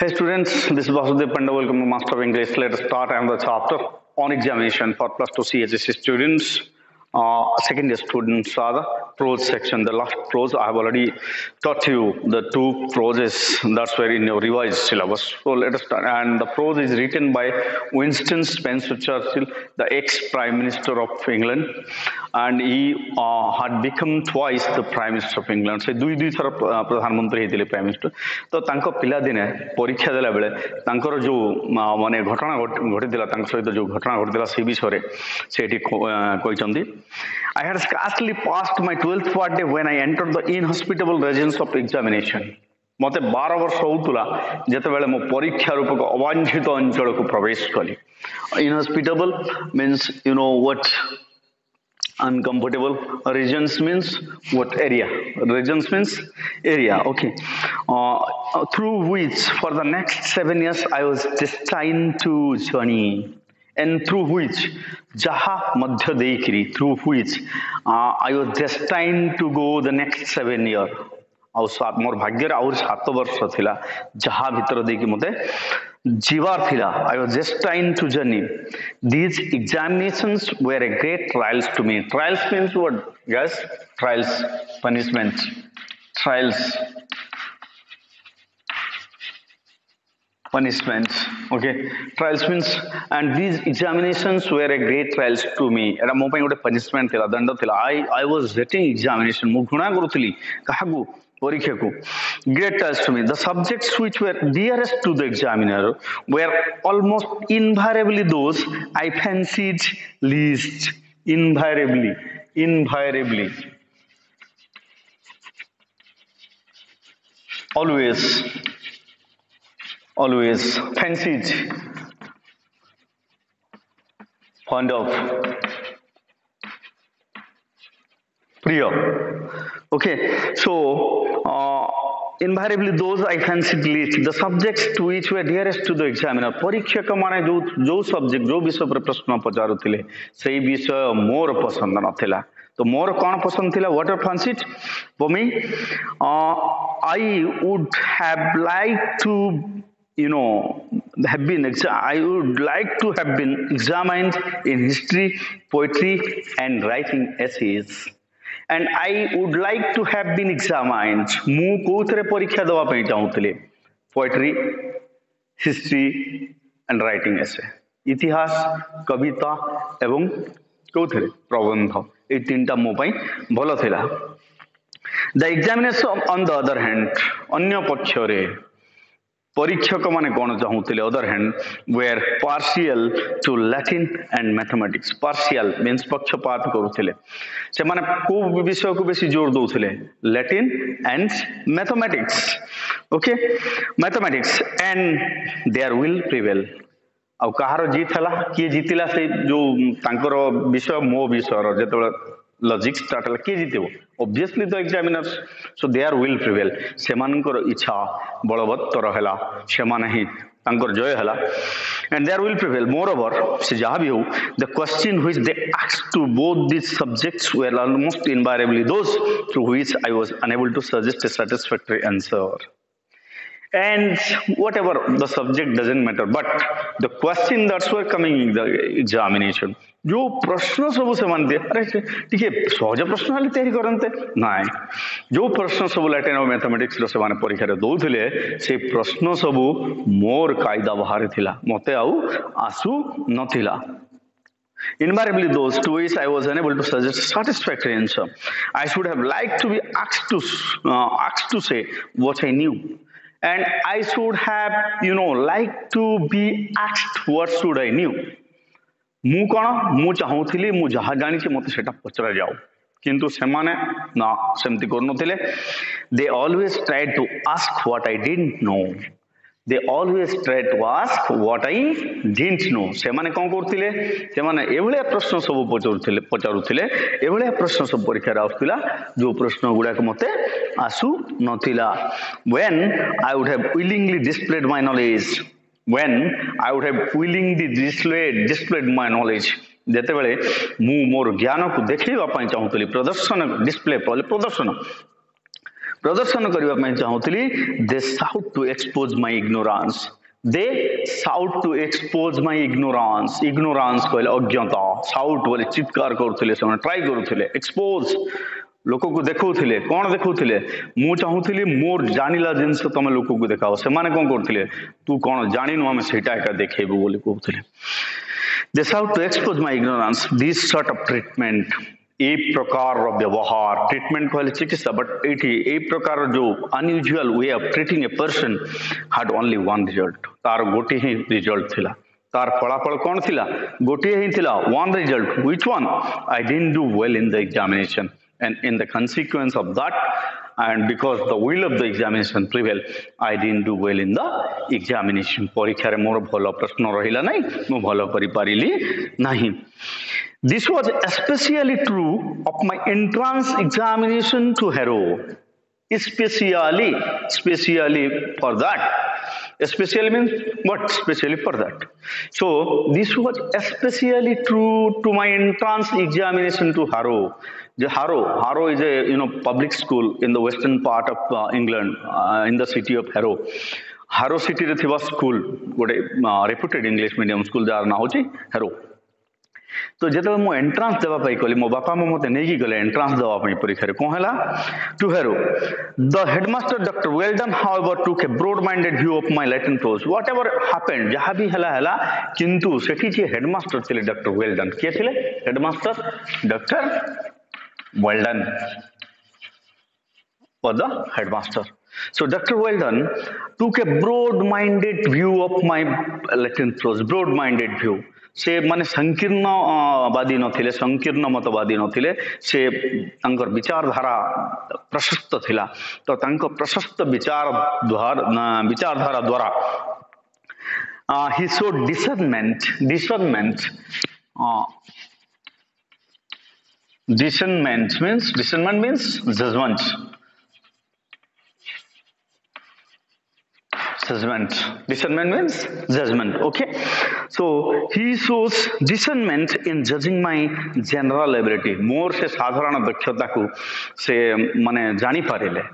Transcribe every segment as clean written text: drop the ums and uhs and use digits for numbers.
Hey students, this is Vasudev Panda, welcome to Master of English. Let us start another chapter on examination for plus 2 CHSC students. Second year students are the prose section. The last prose I have already taught you the two proses that's where in your revised syllabus. So let us start. And the prose is written by Winston Spencer Churchill, the ex-Prime Minister of England, and he had become twice the Prime Minister of England. Se ଦୁଇ ଦୁଇ ଥର ପ୍ରଧାନମନ୍ତ୍ରୀ ହେଇଥିଲେ Prime minister. ତ ତାଙ୍କ ପିଲାଦିନେ ପରୀକ୍ଷା ଦେଲା ବେଳେ ତାଙ୍କର ଯୋଉ ମାନେ ଘଟଣା ଘଟିଥିଲା ତାଙ୍କ ସହିତ ଯୋଉ ଘଟଣା ଘଟିଥିଲା ସେ ବିଷୟରେ ସେ ଏଠି କହିଛନ୍ତି। I had scarcely passed my 12th birthday when I entered the inhospitable regions of examination. मते 12 वर्ष होउतुला जेतेबेले मो परीक्षा रूपक अवांछित अंचल को प्रवेश कली। Inhospitable means you know what uncomfortable. Regions means what? Area. Regions means area. Okay. Through which for the next 7 years I was destined to journey. And through which jaha madhya deikri, through which I was destined to go the next 7 years. ଆଉ ମୋର ଭାଗ୍ୟରେ ଆହୁରି 7 ବର୍ଷ ଥିଲା ଯାହା ଭିତର ଦେଇକି ମତେ ଯିବାର ଥିଲା। I was destined to journey. These examinations were a great trials to me. Trials means what? Yes, trials, punishment, trials, punishment. Okay, trials means, and these examinations were a great trials to me. Era मो ପାଇଁ ଗୋଟେ punishment ଥିଲା, दंड ଥିଲା। I was getting examination. मु घुणा करूଥିଲି काहाकू परीक्षा को। Great trials to me. The subjects which were dearest to the examiner were almost invariably those I fancied least. Invariably, invariably, always, always fancied, fond of, priya. Okay, so invariably those I fancied least, the subjects to which were dearest to the examiner. परीक्षक माने जो subject जो विषय पर प्रश्न पचारुथिले सेही विषय मोर पसंद नथिला। तो मोर कौन पसंद थिला? What I fancied for me, I would have liked to I would like to have been examined in history, poetry and writing essays. And I would like to have been examined. मु कोथरे परीक्षा दवा पे चाहूतले poetry, history and writing एसे, इतिहास, कविता एवं कोथरे प्रबंध, ए तीनटा मो पई भलो थिला। The examination on the other hand, अन्य पक्ष रे परीक्षक माने कौन चाहूतले other hand were partial to Latin and mathematics. Partial means पक्षपात करूथिले, से माने को विषय को बेसी जोर दउथिले Latin and mathematics. Okay, mathematics and there will prevail. आ कहार जीत हला, किए जीतिला से जो तांकर विषय मो विषय जेतबे लॉजिक स्टार्ट हला किए जीतिबो? Obviously the examiners. So their will prevail. सेमानकर इच्छा बलवत्तर हला, सेमान ही तांकर जय हला, and their will prevail. Moreover, से जहाँ भी हो, the question which they asked to both these subjects were almost invariably those to which I was unable to suggest a satisfactory answer. And whatever the subject doesn't matter, but the question that's were coming in the examination, जो प्रश्न सब से मानते अरे ठीक है सहज प्रश्न वाले तैयारी करते नाय, जो प्रश्न सब लैटिन और मैथमेटिक्स रो से माने परीक्षा रे दउथिले से प्रश्न सब मोर कायदा बाहर थिला, मते आउ आसु नथिला। Invariably those to which I was unable to suggest a satisfactory answer. I should have liked to be asked to say what I knew. And I should have, liked to be asked what should I knew. मु कौन मु चाहूली मु जहाँ जानी मत से पचरा जाओ, किंतु सेमाने ना सेमती करनथिले। They always tried to ask what I didn't know. They always tried to ask what I didn't know. सेमाने कौन करथिले? सेमाने एभले प्रश्न सब पचारुथिले एभले प्रश्न सब परीक्षा आउथिला जो प्रश्न गुडा को मते आसु नथिला। When I would have willingly displayed my knowledge, when I would have willingly displayed my knowledge, जेतेबेले मु मोर ज्ञान को देखैबा पई चाहूतली, प्रदर्शन डिस्प्ले प्रदर्शन प्रदर्शन करबा पई चाहूतली they sought to expose my ignorance they sought to expose my ignorance ignorance कहले अज्ञता साउट बोले चित्कार करथिले से ट्राई करथिले एक्सपोज लोक को देखौथिले कोन देखौथिले मु चाहूतली मोर जानिला जिंस तमे लोक को देखाओ से माने कोन करथिले तू कोन जानिनु हम सेटा एका देखेबो बोली कहथिले they sought to expose my ignorance this sort of treatment ए प्रकार व्यवहार ट्रीटमेंट कहले चिकित्सा बट एठी ए प्रकार जो unusual way of treating a person had only one result तार गोटे ही रिजल्ट थिला तार फलाफल कौन थिला गोटे ही थिला one result which one I didn't do well in the examination and in the consequence of that and because the will of the examination prevail I didn't do well in the examination परीक्षा रे मोर भलो प्रश्न रहिला नै मु भलो करि पारिली नाही this was especially true of my entrance examination to Harrow especially for that especially means what specially for that so this was especially true to my entrance examination to Harrow Harrow is a public school in the western part of England in the city of Harrow city रे थिबा school गोटे reputed English medium school jar ना होची Harrow तो जेते मो entrance देबा पई कहली मो बापा मो मते नेगी गले एंट्रेंस देबा पई परीक्षा रे कोन हला to Harrow the headmaster doctor Weldon however took a broad minded view of my Latin prose whatever happened जहां भी हला किंतु सेठी जे हेडमास्टर थिले डॉक्टर वेल्डन के थिले headmaster doctor Weldon was the headmaster. So Dr. Weldon took a broad-minded view of my Latin prose. Broad-minded view. से माने संकीर्णवादी नथिले संकीर्ण मतवादी नथिले से तांकर विचारधारा प्रशस्त थिला तो तांको प्रशस्त विचारधारा द्वारा he showed discernment means judgment discernment means judgment okay so he shows discernment in judging my general ability मोर से साधारण दक्षता को से माने जानी पारिले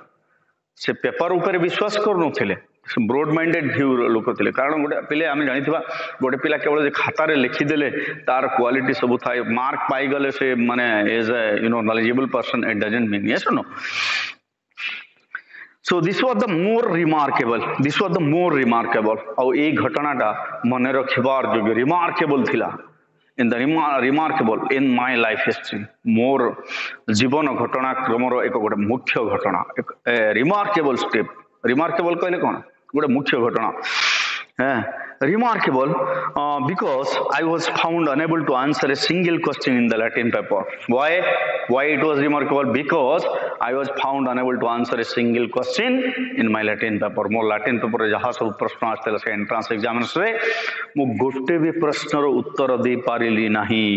से पेपर ऊपर विश्वास करनु थिले ब्रॉड माइंडेड व्यू लोक थिले कारण गोटे पिले आमे जानिथिबा गोटे पिला केवल जे खाता रे लिखि देले तार क्वालिटी सब थाए मार्क पाई गले से माने as a knowledgeable person it doesn't mean yes or no so this was the more remarkable au ei घटनाटा मने रखिबार जो remarkable थिला in the remarkable in my life history मोर जीवन घटना क्रमर एक गोटे मुख्य घटना remarkable step remarkable कहले कोन गोटे मुख्य घटना remarkable because I was found unable to answer a single question in the Latin paper. Why it was remarkable? Because I was found unable to answer a single question in my Latin paper. More Latin paper रे जहाँ सब प्रश्न आस्ते से entrance examination रे मु गोटे भी प्रश्न रो उत्तर दे पारिली नहीं.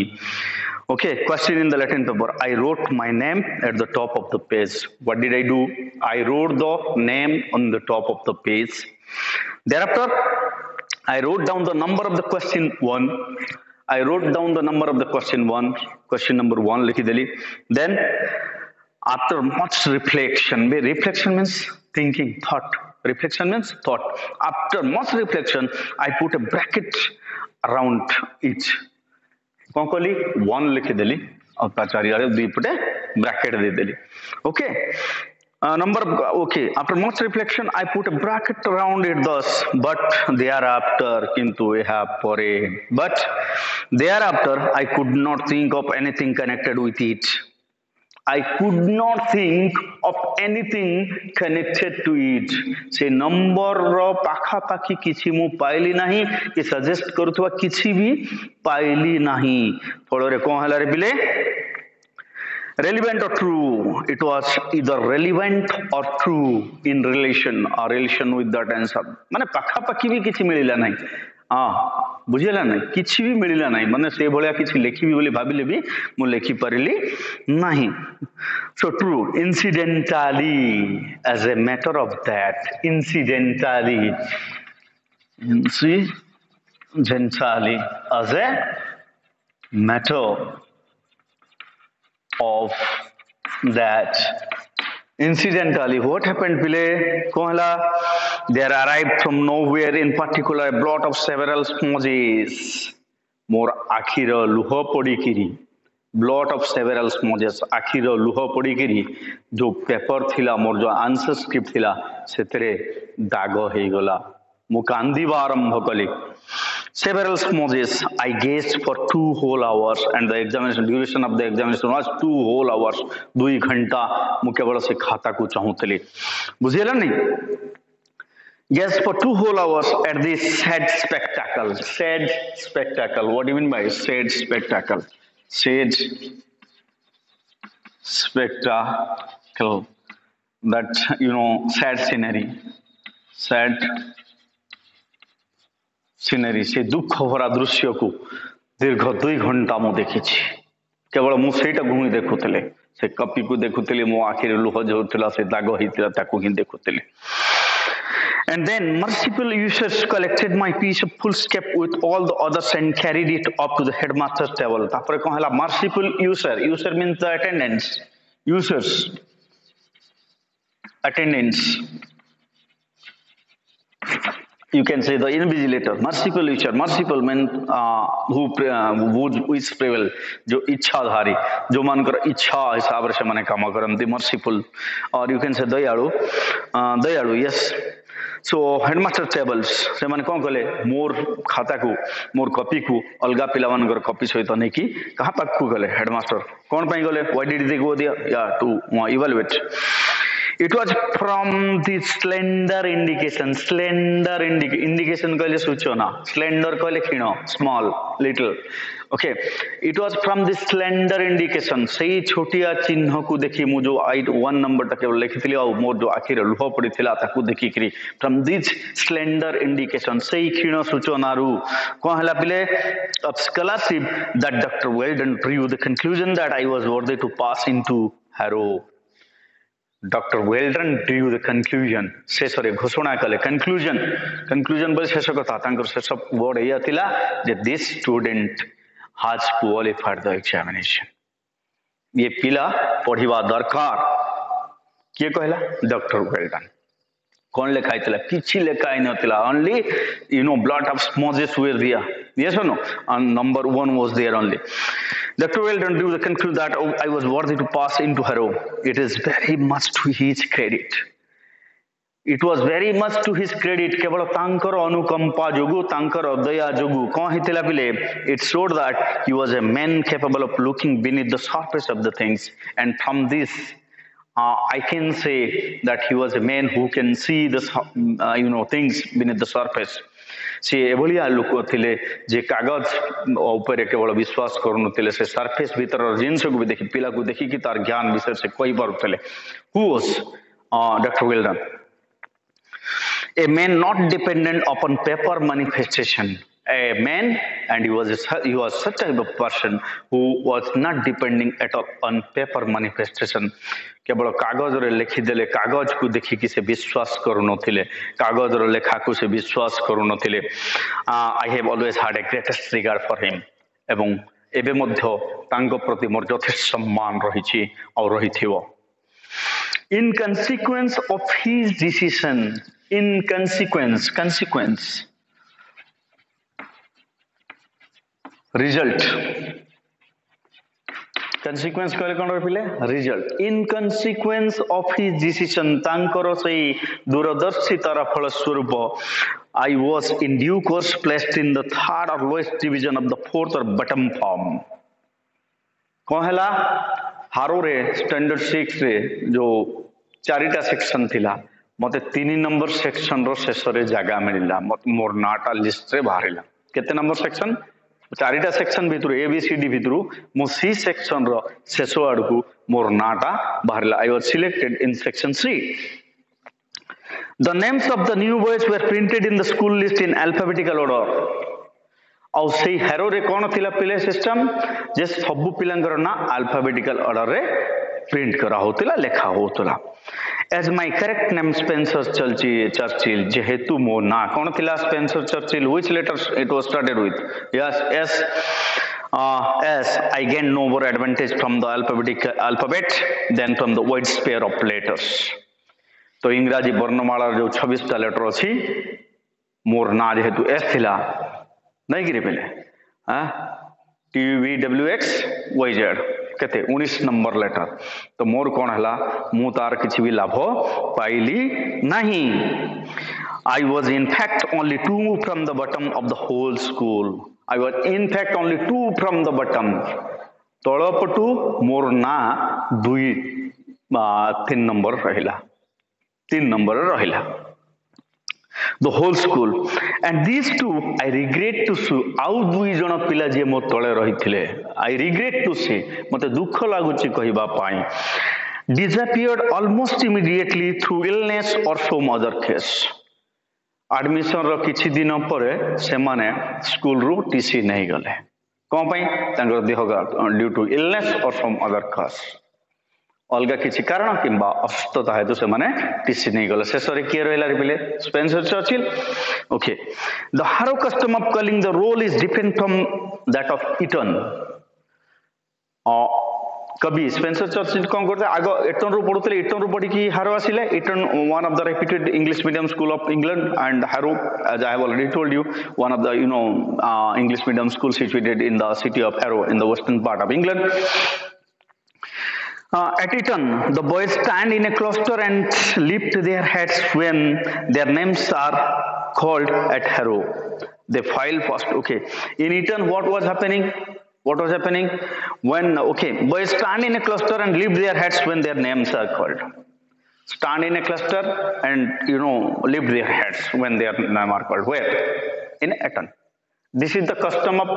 Okay, question in the Latin paper. I wrote my name at the top of the page. What did I do? I wrote the name on the top of the page. Thereafter, I wrote down the number of the question 1. I wrote down the number of the question 1. Question number 1 likhi deli. Then, after much reflection means thinking, thought. Reflection means thought. After much reflection, I put a bracket around each. कौन कहली 1 लिखि देली और ता चारियारे दुई पटे bracket they Delhi okay number okay after much reflection I put a bracket around it thus but thereafter kintu thereafter I could not think of anything connected with it I could not think of anything connected to it से number रो पाखा पाखी किछि मु पाइली नाही कि suggest करूथवा किछि भी पाइली नाही फलो रे कोन हला रे बिले relevant or true it was either relevant or true in relation with that answer माने पाखा पाखी भी किछि मिलिला नाही बुझेला नहीं किछि भी मिलिला नहीं माने से भलिया किछि लेखिबी बोली भाबिले भी मु लेखि परिली नहीं so true incidentally as a matter of that incidentally as a matter of that Incidentally, what happened pile kohla? There arrived from nowhere in particular a blot of several smudges. More akhira luha podikiri. Blot of several smudges. Akhira luha podikiri. जो paper थिला मोर जो answer script थिला सेतरे दाग हे गला मु कांदीबा आरंभ कली several smudges. I gazed for 2 whole hours and the examination duration of the examination was 2 whole hours. 2 घंटा मु केवल से खाता को चाहूतली बुझियला नहीं Yes, for 2 whole hours at this sad spectacle. Sad spectacle. What do you mean by sad spectacle? Sad spectacle. That, sad scenery. Sad scenery. से दुख भरा दृश्य को दीर्घ 2 घंटा मु देखी केवल मु सेटा घुमी देखुतले से कपी को देखुतले मो आखिर लुह जोतला से दाग हितला ताको ही देखुतले And then merciful users collected my piece of foolscap with all the others and carried it up to the headmaster's table. Tapare kon hela merciful user means the attendants, users, attendants. You can say the invigilator, merciful user. Merciful means who is prevail, जो इच्छाधारी, जो मानकर इच्छा हिसाब से माने काम करते merciful, or you can say दयालु, yes. So headmaster tables से माने कौन कले मोर खाता को मोर कॉपी को अलगा पिला मानकर कॉपी सहित नहीं कि कहाँ पाक को गले हेडमास्टर कौन पाई गले why did they go there yeah to evaluate it was from the slender indication कहले सूचना slender कहले क्षीण small little okay it was from the slender indication सही छोटिया चिन्ह को देखि मु जो 1 नंबर तक केवल लिखितली आ मोर जो आखिर लुह पड़िथिला ताकू देखि करी from this slender indication सही क्षीण सूचना रु कोन हला पिले of scholarship that Dr. Weldon drew the conclusion that I was worthy to pass into Harrow. Dr. Weldon drew the conclusion शेषरे घोषणा कले conclusion बोले शेष कथा तांकर शेष वर्ड एया थिला जे this student has qualified the examination. ये पिला पढ़िबा दरकार किए कहला डॉक्टर वेल्डन कौन लेखा आइतला किछि लेखा आइ नथिला only blot of smudges were there yes or no and number 1 was there only. Dr. Weldon drew the conclusion that I was worthy to pass into Harrow. It is very much to his credit. It was very much to his credit केवल तांकर अनुकंपा जोगु तांकर दया जोगु कौन हितला पिले it showed that he was a man capable of looking beneath the surface of the things and from this I can say that he was a man who can see the things beneath the surface. से एभलिया लोक थिले जे कागज ऊपर केवल विश्वास करूनथिले से surface भीतर जिंस को भी देखि पिला को देखि कि तार ज्ञान विषय से कोई पारुथिले who was Dr. Weldon a man not dependent upon paper manifestation a man and he was such type of person who was not depending at all on paper manifestation केवल कागज रे लिखि देले कागज को देखि कि से विश्वास करू नथिले कागज रे लेखा को से विश्वास करू नथिले I have always had a greatest regard for him एवं एबे मध्य तांको प्रति मोर यथेष्ट सम्मान रहिछि और रहिथिवो in consequence of his decision in consequence result consequence कहले कोन पिले result in consequence of his decision तांकर सही दूरदर्शितार फल स्वरूप I was in due course placed in the 3rd or lowest division of the 4th or bottom form कहला हारो रे standard 6 रे जो 4टा सेक्शन थिला मते 3 नंबर सेक्शन रो शेष रे जगह मिलला मोर नाटा लिस्ट रे बाहरिला केते नंबर सेक्शन 4टा सेक्शन भितर एबीसीडी भितर मो सी सेक्शन रो शेष आड़ को मोर नाटा बाहरिला I was selected in section 3 The names of the new boys were printed in the school list in alphabetical order और से हेरो रे कोन थिला पिले सिस्टम जे सब पिलांगर ना अल्फाबेटिकल ऑर्डर रे प्रिंट करा होतला लेखा होतला as my correct name Spencer Churchill जेहेतु मो ना कोन थिला Spencer Churchill which letter it was started with yes as I gain no more advantage from the alphabet than from the wide sphere of letters. तो इंग्राजी वर्णमाला जो 26 letter अच्छी मोर ना जेहेतु एस थिला नहीं गिरे पहले TVWX YZ केते 19 नंबर लेटर तो मोर कौन हला मु तार किछि भी लाभ पाइली नहीं. I was in fact only 2 from the bottom of the whole school. I was in fact only 2 from the bottom. तळपटू मोर ना 3 नंबर रहिला 3 नंबर रहिला. The whole school and these two I regret to see आउ दुई जन पिला जे मो तळे रहिथिले I regret to see मते दुख लागुची कहिबा पाई disappeared almost immediately through illness or some other case. Admission रो किछि दिन परे से माने स्कूल रू टीसी नहीं गले कोन पई तांगर देह ड्यू टू इलनेस और सम अदर कॉज अलगा किछि कारण किंबा अस्वस्थता हेतु से माने टीसी नहीं गले शेषरे के रहला रिबिले Spencer Churchill. Okay the Harrow custom of calling the roll is different from that of Eton. कभी स्पेंसर चर्चिल कौन करते आग एटन रू पढ़ुते एटन रू पढ़ी की हारो आसिले Eton one of the reputed English medium school of England and Harrow as I have already told you one of the English medium school situated in the city of Harrow in the western part of England. At Eton the boys stand in a cluster and lift their heads when their names are called at Harrow. They file first. Okay, in Eton what was happening when boys stand in a cluster and lift their heads when their names are called. Stand in a cluster and lift their heads when their name are called. Where? In Eton. This is the custom of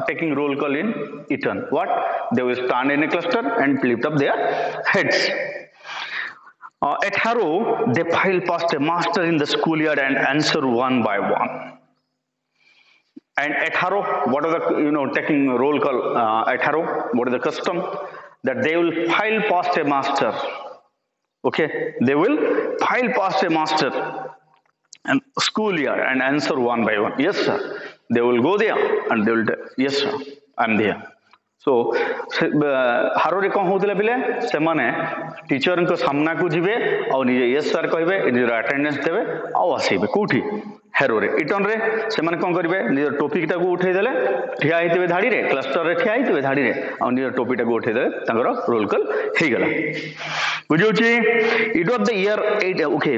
taking roll call in Eton. What? They will stand in a cluster and lift up their heads. At Harrow they file past a master in the schoolyard and answer one by one. And at Harrow, what are the taking roll call at Harrow? What is the custom? That they will file past a master. Okay, they will file past a master and schoolyard and answer one by one. Yes, sir. They will go there and they will tell, yes, sir, I'm there. So Harrow रे कौन होतले बिले से माने teacher को सामना को जिबे और निजे यस सर कहबे निजे अटेंडेंस देबे और आसीबे कोठी हेरो रे इटन रे से माने कोन करबे निजे टॉपिक टा को उठै देले ठिया हितबे धाड़ी रे क्लस्टर रे ठिया हितबे धाड़ी रे और निजे टॉपिक टा को उठै देले तांगर रोल कॉल हे गेला बुझौची. It was the year 8. okay,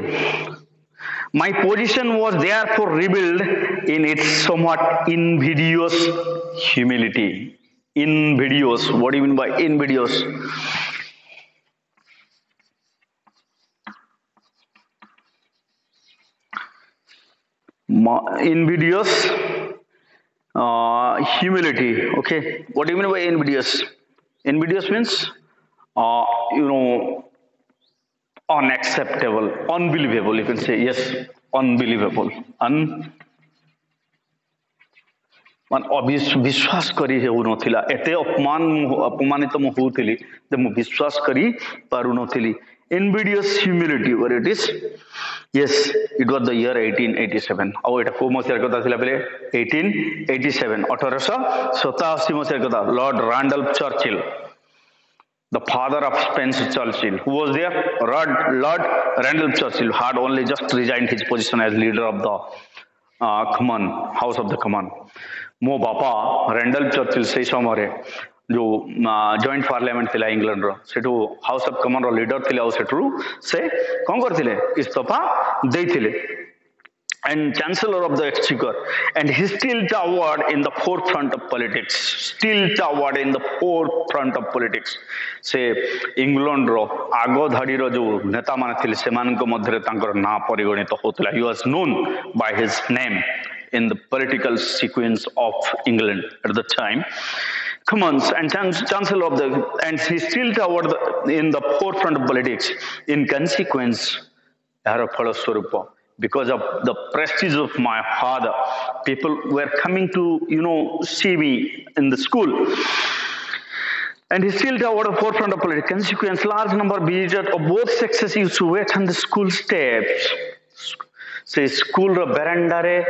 my position was therefore revealed in its somewhat invidious humility. Invidious, what do you mean by invidious? Invidious humility. Okay, what do you mean by invidious? Invidious means unacceptable, unbelievable, you can say. Yes, unbelievable, विश्वास करी हेउ नथिला एते अपमानित मु होउथिली जे मु विश्वास करी पारु नथिली. Invidious humility, where it is? Yes, it was the year 1887. और एटा को मसियार कथा थिला बेले 1887 1887 मसियार कथा. Lord Randolph Churchill, the father of Spencer Churchill, who was there? Lord Randolph Churchill had only just resigned his position as leader of the House of the Commons. मो बापा रैंडल्फ Churchill से समय जो जॉइंट पार्लियामेंट थिला England रो सेठू house of common रो leader थिले और सेठू से कोन करथिले इस्तीफा देथिले and chancellor of the exchequer, and he still towered in the forefront of politics. से इंग्लैंड रो आगो धाड़ी रो जो नेता माने थिले सेमान को मध्य तांकर ना परिगणित होतला. He was known by his name in the political sequence of England at the time. Commons and chancellor of the, and he still towered in the forefront of politics. In consequence, because of the prestige of my father, people were coming to see me in the school, and he still towered the forefront of politics. Consequence, large number of visitors of both sexes used to wait on the school steps. Say school ro veranda re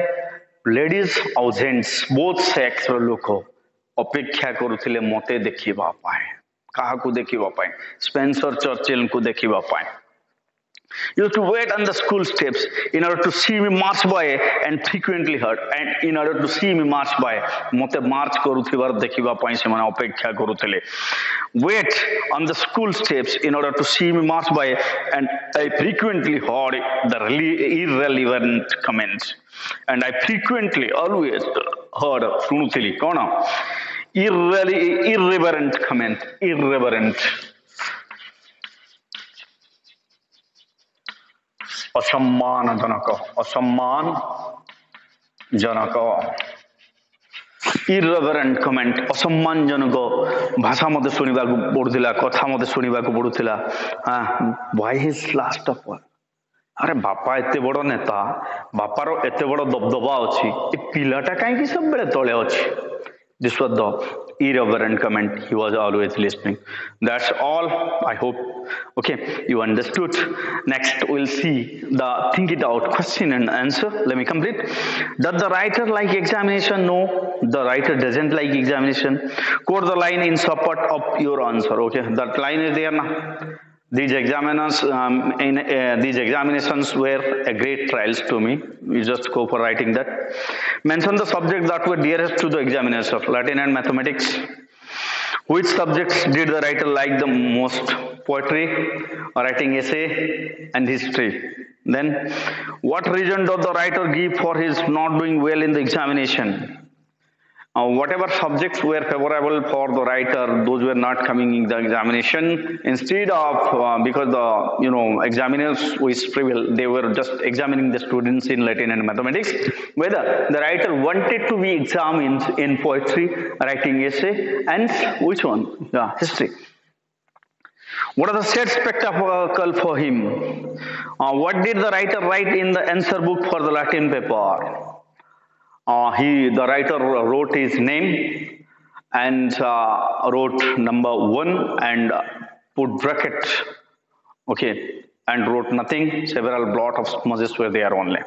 ladies और gents both sex रो लोक अपेक्षा करुथिले मते देखिबा पाए काहाकू देखिबा पाए Spencer Churchill को देखिबा पाए You have to wait on the school steps in order to see me march by and frequently heard and in order to see me march by mate march karuthibar dekhiba pai semane apeksha karuthile wait on the school steps in order to see me march by and I frequently heard the irrelevant comments and I frequently always heard sunuthili kona irreverent comment irreverent असम्मानजनक असम्मानजनक irreverent comment असम्मानजनक भाषा मते सुनिबा को पडुथिला कथा मते सुनिबा को पडुथिला why his last of all अरे बापा एते बड़ नेता बापार एते बड़ दबदबा अछि ए पिलाटा काहे कि सब बेले तळे अछि This was the irreverent comment. He was always listening. That's all. I hope. Okay, you understood. Next, we'll see the think it out question and answer. Let me complete. Does the writer like examination? No, the writer doesn't like examination. Quote the line in support of your answer. Okay, that line is there now. These examinations were a great trials to me. You just go for writing that. Mention the subjects that were dearest to the examiners of Latin and mathematics. Which subjects did the writer like the most? Poetry, writing essay, and history. Then, what reason does the writer give for his not doing well in the examination? Whatever subjects were favorable for the writer, those were not coming in the examination. Instead of because the examiners which prevail, they were just examining the students in Latin and mathematics. Whether the writer wanted to be examined in poetry, writing essay, and which one? Yeah, history. What are the set spectacle for him? What did the writer write in the answer book for the Latin paper? The writer wrote his name and wrote number 1 and put bracket, okay, and wrote nothing. Several blot of smudges were there only.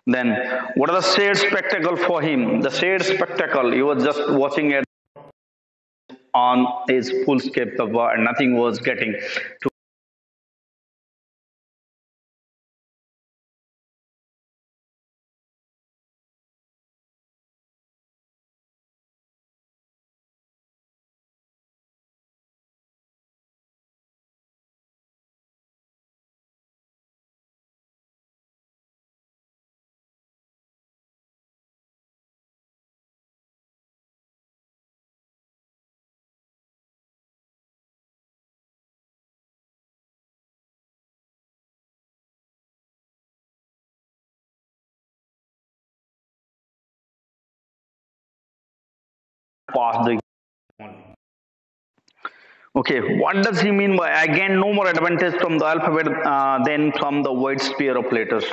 Then, what are the shade spectacle for him? The shade spectacle, he was just watching it on his full scape cover and nothing was getting to pass the. Okay, what does he mean by again no more advantage from the alphabet than from the wide sphere of letters?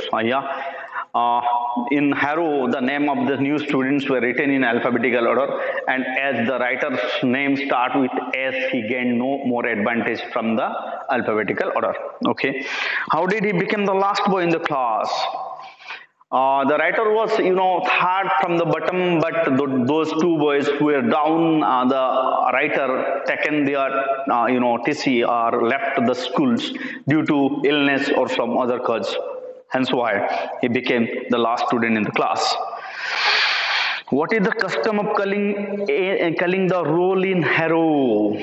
In Harrow, the name of the new students were written in alphabetical order, and as the writer's name start with S, he gained no more advantage from the alphabetical order. Okay, how did he become the last boy in the class? The writer was, third from the bottom, but those two boys who were down, the writer taken their, TC or left the schools due to illness or some other cause. Hence why he became the last student in the class. What is the custom of calling the roll in Harrow?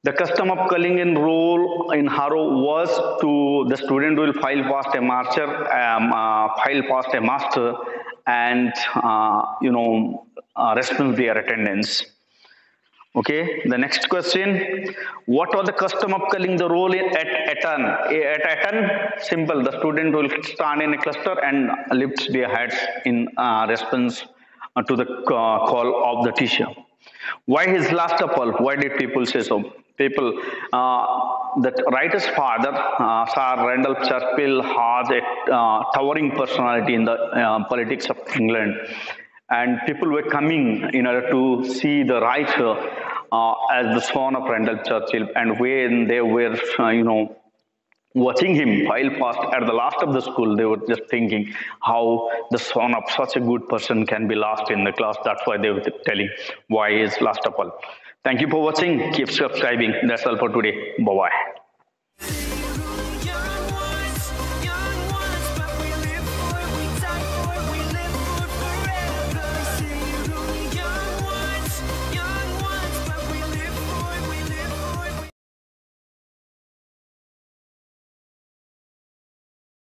The custom of calling in roll in Harrow was to the student will file past a master, and respond their attendance. Okay, the next question: what was the custom of calling the roll at Eton? At Eton, simple. The student will stand in a cluster and lift their heads in response to the call of the teacher. Why his last of all? Why did people say so? People, the writer's father, Sir Randolph Churchill, has a towering personality in the politics of England, and people were coming in order to see the writer as the son of Randolph Churchill. And when they were, watching him while past at the last of the school, they were just thinking how the son of such a good person can be last in the class. That's why they were telling why is last of all. Thank you for watching. Keep subscribing. That's all for today. Bye bye.